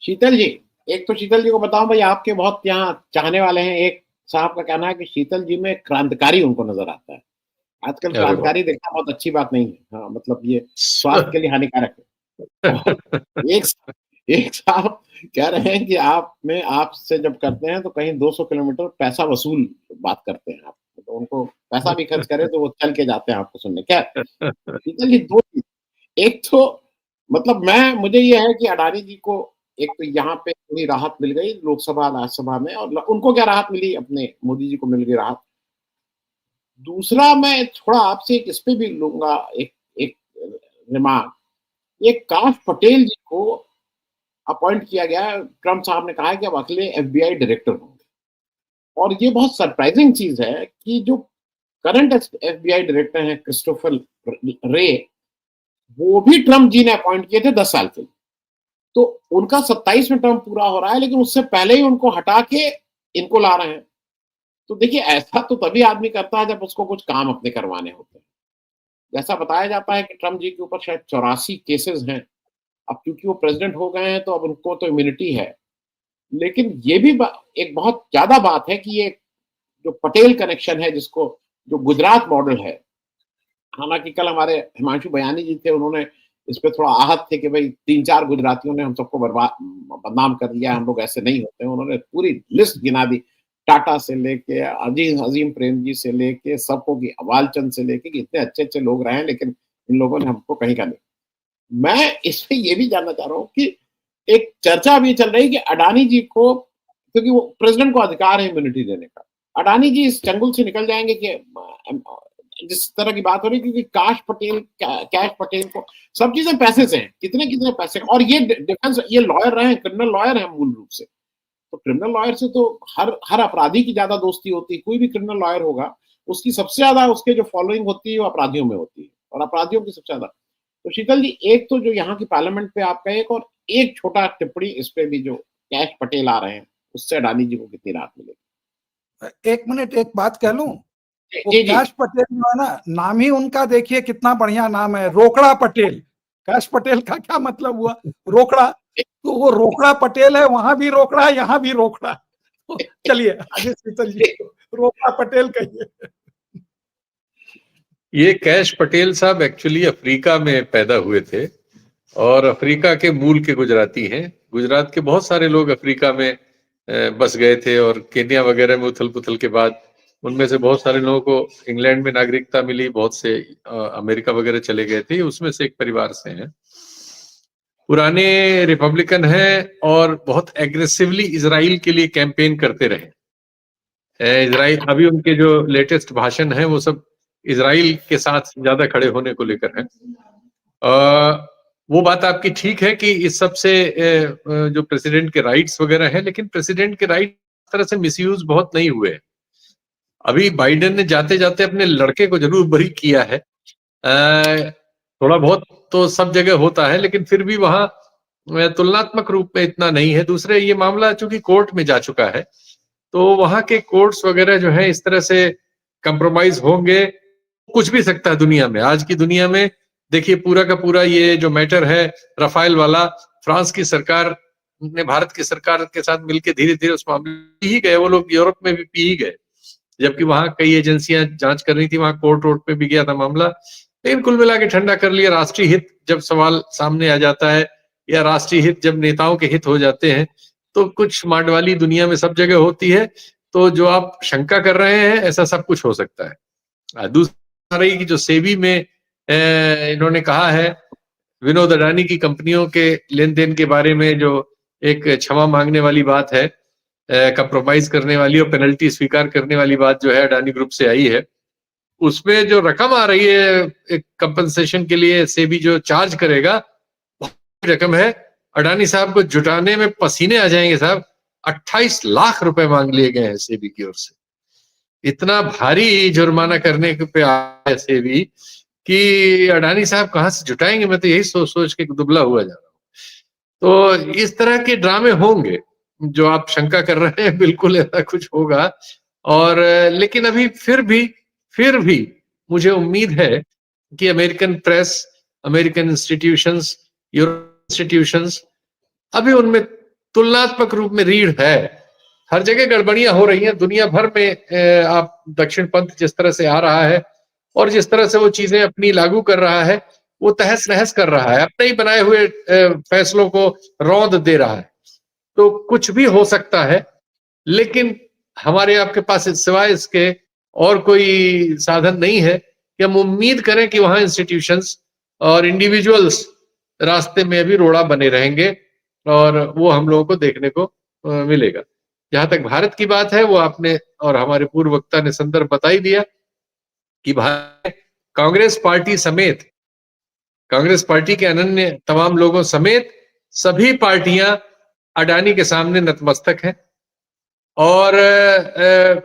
शीतल जी, एक तो शीतल जी को बताऊं भाई, आपके बहुत यहाँ चाहने वाले हैं। एक साहब का कहना है कि शीतल जी में क्रांतिकारी उनको नजर आता है। आजकल अरे वाह। क्रांतिकारी देखना बहुत अच्छी बात नहीं है। हाँ, मतलब ये स्वास्थ्य के लिए हानिकारक है। और एक एक साहब कह रहे हैं कि आप में आपसे जब करते हैं तो कहीं 200 किलोमीटर पैसा वसूल बात करते हैं आप, तो उनको पैसा भी खर्च करें तो वो चल के जाते हैं आपको सुनने। क्या शीतल जी, दो चीज। एक तो मतलब मैं मुझे ये है कि अडानी जी को एक तो यहाँ पे थोड़ी राहत मिल गई लोकसभा राज्यसभा में, और उनको क्या राहत मिली, अपने मोदी जी को मिल गई राहत। दूसरा मैं थोड़ा आपसे एक इस पे भी लूंगा, एक एक रिमार्क। ये काश पटेल जी को अपॉइंट किया गया है। ट्रम्प साहब ने कहा है कि अब अगले एफबीआई डायरेक्टर होंगे, और ये बहुत सरप्राइजिंग चीज है कि जो करंट एफबीआई डायरेक्टर हैं क्रिस्टोफर रे, वो भी ट्रम्प जी ने अपॉइंट किए थे 10 साल के लिए। तो उनका 27वां टर्म पूरा हो रहा है, लेकिन उससे पहले ही उनको हटा के इनको ला रहे हैं। तो देखिए, ऐसा तो तभी आदमी करता है जब उसको कुछ काम अपने करवाने होते हैं। जैसा बताया जाता है कि ट्रम्प जी के ऊपर शायद 84 केसेस हैं। अब क्योंकि वो प्रेसिडेंट हो गए हैं तो अब उनको तो इम्यूनिटी है। लेकिन ये भी एक बहुत ज्यादा बात है कि ये जो पटेल कनेक्शन है, जिसको जो गुजरात मॉडल है। हालांकि कल हमारे हिमांशु बयानी जी थे, उन्होंने इस पे थोड़ा आहत थे कि भाई 3-4 गुजरातियों ने हम सबको बर्बाद बदनाम कर दिया, हम लोग ऐसे नहीं होते। उन्होंने पूरी लिस्ट गिना दी, टाटा से लेके अजीम अजीम प्रेम जी से लेके सबको, की अवालचंद से लेके, कि इतने अच्छे अच्छे लोग रहे हैं, लेकिन इन लोगों ने हमको कहीं का नहीं। मैं इसमें ये भी जानना चाह रहा हूँ कि एक चर्चा अभी चल रही है कि अडानी जी को, क्योंकि वो प्रेसिडेंट को अधिकार है इम्यूनिटी देने का, अडानी जी इस चंगुल से निकल जाएंगे कि जिस तरह की बात हो रही है, क्योंकि कैश पटेल को सब चीजें पैसे से हैं, कितने कितने पैसे। और ये डिफेंस, ये लॉयर रहे हैं, क्रिमिनल लॉयर हैं मूल रूप से। तो क्रिमिनल लॉयर से तो हर हर अपराधी की ज्यादा दोस्ती होती है। कोई भी क्रिमिनल लॉयर होगा, उसकी सबसे ज्यादा उसके जो फॉलोइंग होती है वो अपराधियों में होती है, और अपराधियों की सबसे ज्यादा। तो शीतल जी, एक तो जो यहाँ की पार्लियामेंट पे आपका एक, और एक छोटा टिप्पणी इस पे भी, जो कैश पटेल आ रहे हैं, उससे अडानी जी को कितनी राहत मिलेगी? एक मिनट, एक बात कह लूं। वो जी जी। कैश पटेल जो है ना, नाम ही उनका देखिए कितना बढ़िया नाम है, रोकड़ा पटेल। कैश पटेल का क्या मतलब हुआ? रोकड़ा। तो वो रोकड़ा पटेल है, वहां भी रोकड़ा, यहाँ भी रोकड़ा। तो चलिए आगे शीतल जी, रोकड़ा पटेल कहिए। ये कैश पटेल साहब एक्चुअली अफ्रीका में पैदा हुए थे और अफ्रीका के मूल के गुजराती हैं। गुजरात के बहुत सारे लोग अफ्रीका में बस गए थे, और केन्या वगैरह में उथल पुथल के बाद उनमें से बहुत सारे लोगों को इंग्लैंड में नागरिकता मिली, बहुत से अमेरिका वगैरह चले गए थे। उसमें से एक परिवार से हैं, पुराने रिपब्लिकन हैं और बहुत एग्रेसिवली इजराइल के लिए कैंपेन करते रहे। इजराइल, अभी उनके जो लेटेस्ट भाषण हैं वो सब इजराइल के साथ ज्यादा खड़े होने को लेकर है। वो बात आपकी ठीक है कि इस सब से जो प्रेसिडेंट के राइट्स वगैरह हैं, लेकिन प्रेसिडेंट के राइट तरह से मिसयूज बहुत नहीं हुए। अभी बाइडेन ने जाते जाते अपने लड़के को जरूर बरी किया है। थोड़ा बहुत तो सब जगह होता है, लेकिन फिर भी वहां तुलनात्मक रूप में इतना नहीं है। दूसरे, ये मामला चूंकि कोर्ट में जा चुका है, तो वहां के कोर्ट्स वगैरह जो है इस तरह से कंप्रोमाइज होंगे। कुछ भी सकता है दुनिया में, आज की दुनिया में। देखिए, पूरा का पूरा ये जो मैटर है राफेल वाला, फ्रांस की सरकार ने भारत की सरकार के साथ मिलकर धीरे धीरे उस मामले पी ही गए। वो लोग यूरोप में भी पी ही गए, जबकि वहां कई एजेंसियां जांच कर रही थी, वहां कोर्ट रोड पे भी गया था मामला। लेकिन कुल मिला के ठंडा कर लिया। राष्ट्रीय हित जब सवाल सामने आ जाता है, या राष्ट्रीय हित जब नेताओं के हित हो जाते हैं, तो कुछ मांडवाली दुनिया में सब जगह होती है। तो जो आप शंका कर रहे हैं, ऐसा सब कुछ हो सकता है। दूसरा रही कि जो सेबी में इन्होंने कहा है विनोद अडानी की कंपनियों के लेन देन के बारे में, जो एक क्षमा मांगने वाली बात है, कंप्रोमाइज करने वाली और पेनल्टी स्वीकार करने वाली बात जो है अडानी ग्रुप से आई है, उसमें जो रकम आ रही है एक कंपनसेशन के लिए, सेबी जो चार्ज करेगा, बहुत रकम है। अडानी साहब को जुटाने में पसीने आ जाएंगे साहब। 28 लाख रुपए मांग लिए गए हैं सेबी की ओर से। इतना भारी जुर्माना करने पे आया है सेबी कि अडानी साहब कहां से जुटाएंगे। मैं तो यही सोच सोच के दुबला हुआ जा रहा हूं। तो इस तरह के ड्रामे होंगे जो आप शंका कर रहे हैं, बिल्कुल ऐसा कुछ होगा। और लेकिन अभी फिर भी मुझे उम्मीद है कि American press, American institutions, Europe institutions, अभी उनमें तुलनात्मक रूप में रीढ़ है। हर जगह गड़बड़ियां हो रही हैं दुनिया भर में। आप दक्षिण पंथ जिस तरह से आ रहा है और जिस तरह से वो चीजें अपनी लागू कर रहा है, वो तहस नहस कर रहा है, अपने ही बनाए हुए फैसलों को रौंद दे रहा है। तो कुछ भी हो सकता है, लेकिन हमारे आपके पास सिवाय इसके और कोई साधन नहीं है कि हम उम्मीद करें कि वहां इंस्टीट्यूशंस और इंडिविजुअल्स रास्ते में भी रोड़ा बने रहेंगे और वो हम लोगों को देखने को मिलेगा। जहां तक भारत की बात है, वो आपने और हमारे पूर्व वक्ता ने संदर्भ बता ही दिया कि भारत कांग्रेस पार्टी समेत, कांग्रेस पार्टी के अनन्य तमाम लोगों समेत सभी पार्टियां अडानी के सामने नतमस्तक हैं और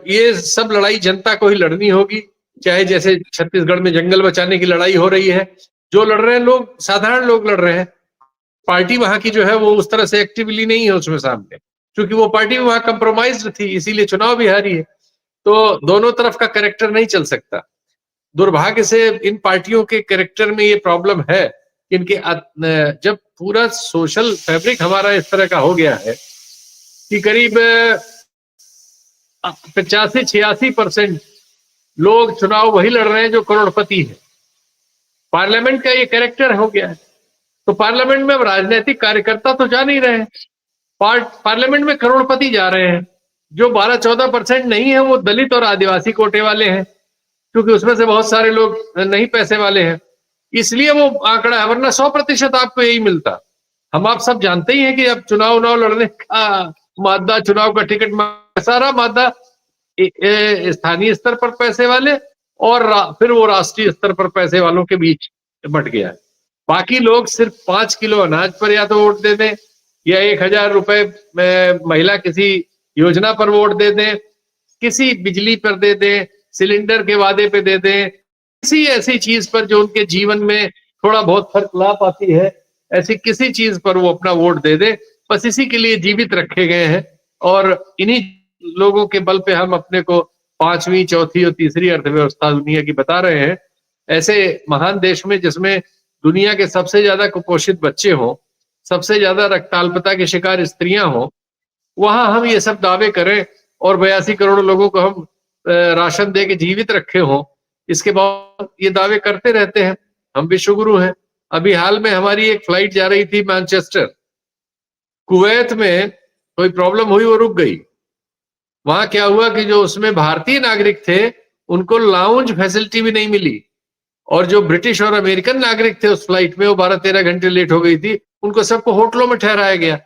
ये सब लड़ाई जनता को ही लड़नी होगी। चाहे जैसे छत्तीसगढ़ में जंगल बचाने की लड़ाई हो रही है, जो लड़ रहे हैं लोग साधारण लोग लड़ रहे हैं। पार्टी वहां की जो है वो उस तरह से एक्टिवली नहीं है उसमें सामने, क्योंकि वो पार्टी वहां कंप्रोमाइज्ड थी, इसीलिए चुनाव भी हारी है। तो दोनों तरफ का कैरेक्टर नहीं चल सकता। दुर्भाग्य से इन पार्टियों के कैरेक्टर में ये प्रॉब्लम है, इनके जब पूरा सोशल फैब्रिक हमारा इस तरह का हो गया है कि करीब 85-86% लोग चुनाव वही लड़ रहे हैं जो करोड़पति है। पार्लियामेंट का ये कैरेक्टर हो गया है। तो पार्लियामेंट में अब राजनीतिक कार्यकर्ता तो जा नहीं रहे हैं, पार्लियामेंट में करोड़पति जा रहे हैं। जो 12-14% नहीं है वो दलित और आदिवासी कोटे वाले हैं, क्योंकि उसमें से बहुत सारे लोग नहीं पैसे वाले हैं, इसलिए वो आंकड़ा है। वरना 100% आपको यही मिलता। हम आप सब जानते ही हैं कि अब चुनाव लड़ने का मादा, चुनाव का टिकट, सारा मादा स्थानीय स्तर पर पैसे वाले और फिर वो राष्ट्रीय स्तर पर पैसे वालों के बीच बट गया है। बाकी लोग सिर्फ 5 किलो अनाज पर या तो वोट दे दें, या 1000 रुपए महिला किसी योजना पर वोट दे दें, किसी बिजली पर दे दें, सिलेंडर के वादे पे दे दें, किसी ऐसी चीज पर जो उनके जीवन में थोड़ा बहुत फर्क ला पाती है, ऐसी किसी चीज पर वो अपना वोट दे दे। बस इसी के लिए जीवित रखे गए हैं और इन्हीं लोगों के बल पे हम अपने को 5वीं, 4थी और तीसरी अर्थव्यवस्था दुनिया की बता रहे हैं। ऐसे महान देश में जिसमें दुनिया के सबसे ज्यादा कुपोषित बच्चे हों, सबसे ज्यादा रक्ताल्पता के शिकार स्त्रियां हों, वहां हम ये सब दावे करें और 82 करोड़ लोगों को हम राशन दे के जीवित रखे हों, इसके बाद ये दावे करते रहते हैं हम विश्वगुरु हैं। अभी हाल में हमारी एक फ्लाइट जा रही थी मैनचेस्टर, कुवैत में कोई प्रॉब्लम हुई, वो रुक गई। वहां क्या हुआ कि जो उसमें भारतीय नागरिक थे उनको लाउंज फैसिलिटी भी नहीं मिली, और जो ब्रिटिश और अमेरिकन नागरिक थे उस फ्लाइट में, वो 12-13 घंटे लेट हो गई थी, उनको सबको होटलों में ठहराया गया।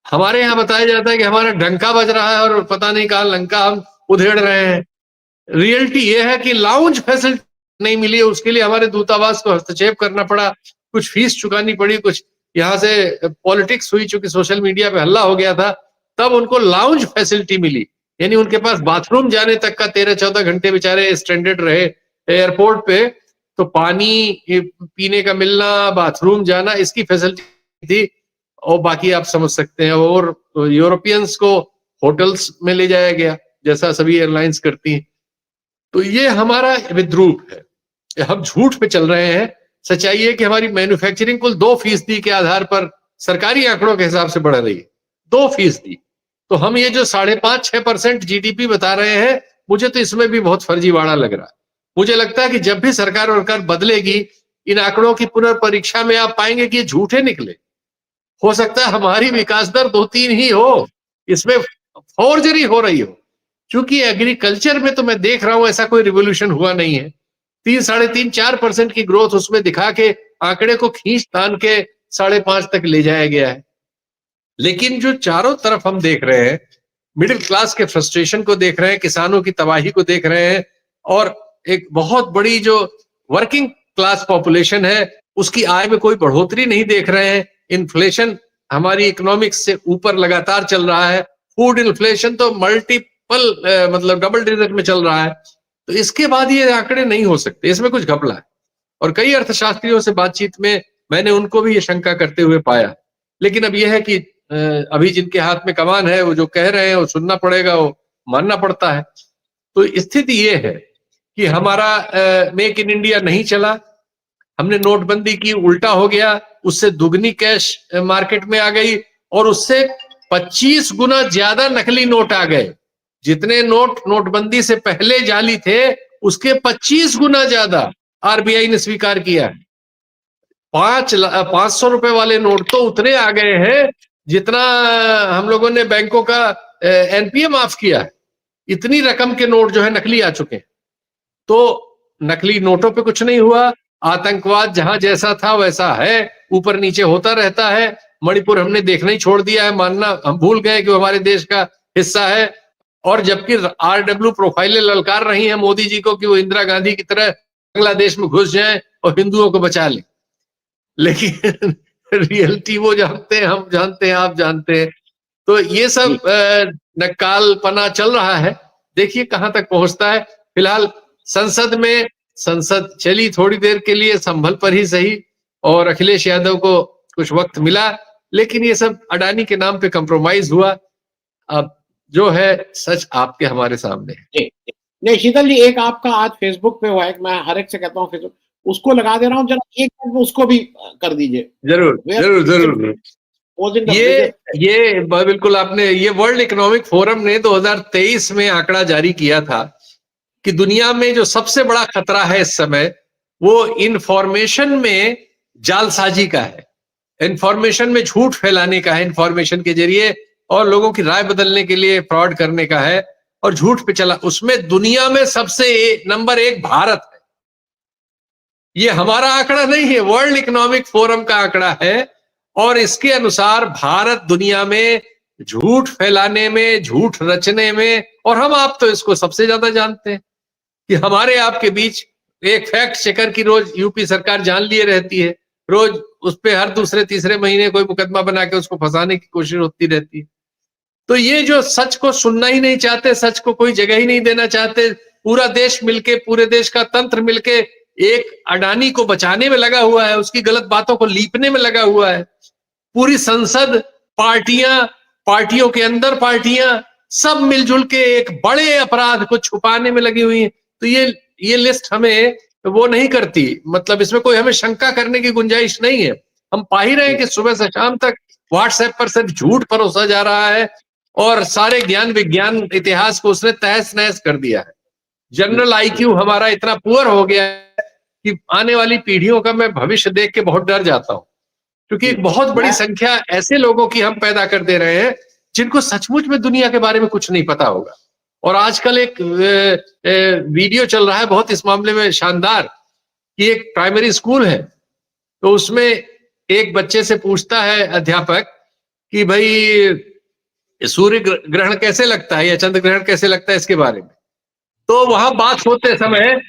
हमारे यहाँ बताया जाता है कि हमारा डंका बज रहा है और पता नहीं कहां लंका हम उधेड़ रहे हैं। रियलिटी ये है कि लाउंज फैसिलिटी नहीं मिली, उसके लिए हमारे दूतावास को हस्तक्षेप करना पड़ा, कुछ फीस चुकानी पड़ी, कुछ यहाँ से पॉलिटिक्स हुई, चूंकि सोशल मीडिया पे हल्ला हो गया था, तब उनको लाउंज फैसिलिटी मिली। यानी उनके पास बाथरूम जाने तक का 13-14 घंटे बेचारे स्ट्रैंडेड रहे एयरपोर्ट पे, तो पानी पीने का मिलना, बाथरूम जाना, इसकी फैसिलिटी थी। और बाकी आप समझ सकते हैं। और यूरोपियंस को होटल्स में ले जाया गया, जैसा सभी एयरलाइंस करती हैं। तो ये हमारा विद्रूप है, हम झूठ पे चल रहे हैं। सच्चाई है कि हमारी मैन्युफैक्चरिंग कुल 2% के आधार पर सरकारी आंकड़ों के हिसाब से बढ़ रही है, 2%। तो हम ये जो 5.5-6% जीडीपी बता रहे हैं, मुझे तो इसमें भी बहुत फर्जीवाड़ा लग रहा है। मुझे लगता है कि जब भी सरकार बदलेगी, इन आंकड़ों की पुनर्परीक्षा में आप पाएंगे कि ये झूठे निकले। हो सकता है हमारी विकास दर 2-3 ही हो, इसमें फॉर्जरी हो रही हो। क्योंकि एग्रीकल्चर में तो मैं देख रहा हूं ऐसा कोई रिवोल्यूशन हुआ नहीं है। 3-3.5-4% की ग्रोथ उसमें दिखा के आंकड़े को खींच तान के 5.5 तक ले जाया गया है। लेकिन जो चारों तरफ हम देख रहे हैं, मिडिल क्लास के फ्रस्ट्रेशन को देख रहे हैं, किसानों की तबाही को देख रहे हैं, और एक बहुत बड़ी जो वर्किंग क्लास पॉपुलेशन है उसकी आय में कोई बढ़ोतरी नहीं देख रहे हैं। इन्फ्लेशन हमारी इकोनॉमिक्स से ऊपर लगातार चल रहा है। फूड इन्फ्लेशन तो मल्टीपल मतलब डबल डिजिट में चल रहा है। तो इसके बाद ये आंकड़े नहीं हो सकते, इसमें कुछ घपला है। और कई अर्थशास्त्रियों से बातचीत में मैंने उनको भी ये शंका करते हुए पाया। लेकिन अब यह है कि अभी जिनके हाथ में कमान है, वो जो कह रहे हैं वो सुनना पड़ेगा, वो मानना पड़ता है। तो स्थिति ये है कि हमारा मेक इन इंडिया नहीं चला, हमने नोटबंदी की, उल्टा हो गया, उससे दुगनी कैश मार्केट में आ गई, और उससे 25 गुना ज्यादा नकली नोट आ गए। जितने नोट नोटबंदी से पहले जाली थे उसके 25 गुना ज्यादा आरबीआई ने स्वीकार किया है। 500 रुपए वाले नोट तो उतने आ गए हैं जितना हम लोगों ने बैंकों का एनपीए माफ किया है। इतनी रकम के नोट जो है नकली आ चुके हैं। तो नकली नोटों पे कुछ नहीं हुआ, आतंकवाद जहां जैसा था वैसा है, ऊपर नीचे होता रहता है। मणिपुर हमने देखना ही छोड़ दिया है, मानना हम भूल गए कि वो हमारे देश का हिस्सा है। और जबकि आरडब्ल्यू प्रोफाइलें ललकार रही हैं मोदी जी को कि वो इंदिरा गांधी की तरह बांग्लादेश में घुस जाएं और हिंदुओं को बचा लें, लेकिन रियलिटी वो जानते हैं, हम जानते हैं, आप जानते हैं। तो ये सब नक्कालपना चल रहा है, देखिए कहां तक पहुंचता है। फिलहाल संसद चली थोड़ी देर के लिए, संभल पर ही सही, और अखिलेश यादव को कुछ वक्त मिला, लेकिन ये सब अडानी के नाम पे कंप्रोमाइज हुआ। अब जो है सच आपके हमारे सामने है। नहीं शीतल जी, एक आपका आज फेसबुक पे हुआ है, मैं हर एक से कहता हूँ फेसबुक, उसको लगा दे रहा हूँ, जरा एक मिनट में उसको भी कर दीजिए। जरूर जरूर जरूर। ये बिल्कुल आपने, ये वर्ल्ड इकोनॉमिक फोरम ने 2023 में आंकड़ा जारी किया था कि दुनिया में जो सबसे बड़ा खतरा है इस समय वो इंफॉर्मेशन में जालसाजी का है, इंफॉर्मेशन में झूठ फैलाने का है, इंफॉर्मेशन के जरिए, और लोगों की राय बदलने के लिए फ्रॉड करने का है और झूठ पे चला। उसमें दुनिया में सबसे नंबर 1 भारत है। ये हमारा आंकड़ा नहीं है, वर्ल्ड इकोनॉमिक फोरम का आंकड़ा है। और इसके अनुसार भारत दुनिया में झूठ फैलाने में, झूठ रचने में, और हम आप तो इसको सबसे ज्यादा जानते हैं कि हमारे आपके बीच एक फैक्ट चेकर की रोज यूपी सरकार जान लिए रहती है, रोज उस पे हर दूसरे तीसरे महीने कोई मुकदमा बना के उसको फंसाने की कोशिश होती रहती है। तो ये जो सच को सुनना ही नहीं चाहते, सच को कोई जगह ही नहीं देना चाहते, पूरा देश मिलके, पूरे देश का तंत्र मिलके एक अडानी को बचाने में लगा हुआ है, उसकी गलत बातों को लीपने में लगा हुआ है। पूरी संसद, पार्टियों के अंदर पार्टियां, सब मिलजुल के एक बड़े अपराध को छुपाने में लगी हुई है। तो ये लिस्ट हमें वो नहीं करती, मतलब इसमें कोई हमें शंका करने की गुंजाइश नहीं है। हम पा ही रहे हैं कि सुबह से शाम तक व्हाट्सएप पर सिर्फ झूठ परोसा जा रहा है और सारे ज्ञान विज्ञान इतिहास को उसने तहस नहस कर दिया है। जनरल आईक्यू हमारा इतना पुअर हो गया है कि आने वाली पीढ़ियों का मैं भविष्य देख के बहुत डर जाता हूं, क्योंकि एक बहुत बड़ी संख्या ऐसे लोगों की हम पैदा कर दे रहे हैं जिनको सचमुच में दुनिया के बारे में कुछ नहीं पता होगा। और आजकल एक वीडियो चल रहा है बहुत इस मामले में शानदार, कि एक प्राइमरी स्कूल है, तो उसमें एक बच्चे से पूछता है अध्यापक कि भाई सूर्य ग्रहण कैसे लगता है या चंद्र ग्रहण कैसे लगता है, इसके बारे में। तो वहां बात होते समय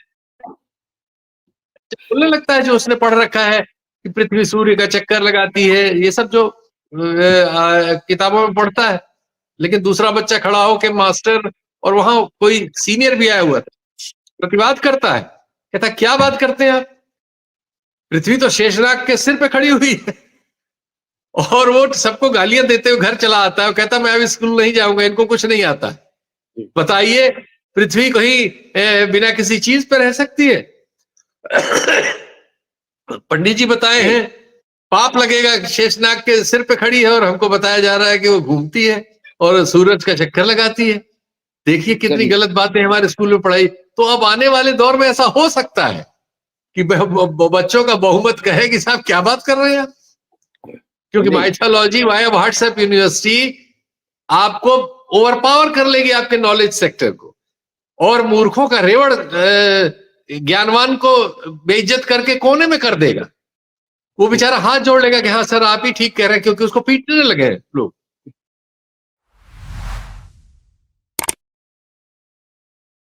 बोलने लगता है जो उसने पढ़ रखा है कि पृथ्वी सूर्य का चक्कर लगाती है, ये सब जो किताबों में पढ़ता है। लेकिन दूसरा बच्चा खड़ा हो के मास्टर, और वहां कोई सीनियर भी आया हुआ था, प्रतिवाद करता है, कहता क्या बात करते हैं आप, पृथ्वी तो शेषनाग के सिर पे खड़ी हुई है। और वो सबको गालियां देते हुए घर चला आता है, कहता मैं अब स्कूल नहीं जाऊंगा, इनको कुछ नहीं आता। बताइए पृथ्वी कहीं बिना किसी चीज पे रह सकती है? पंडित जी बताए हैं पाप लगेगा, शेषनाग के सिर पे खड़ी है, और हमको बताया जा रहा है कि वो घूमती है और सूरज का चक्कर लगाती है। देखिए कितनी गलत बातें हमारे स्कूल में पढ़ाई। तो अब आने वाले दौर में ऐसा हो सकता है कि बच्चों का बहुमत कहे कि साहब क्या बात कर रहे हैं आप, क्योंकि माइथोलॉजी वाया व्हाट्सएप यूनिवर्सिटी आपको ओवरपावर कर लेगी, आपके नॉलेज सेक्टर को, और मूर्खों का रेवड़ ज्ञानवान को बेइज्जत करके कोने में कर देगा। वो बेचारा हाथ जोड़ लेगा कि हाँ सर आप ही ठीक कह रहे हैं, क्योंकि उसको पीटने लगे लोग।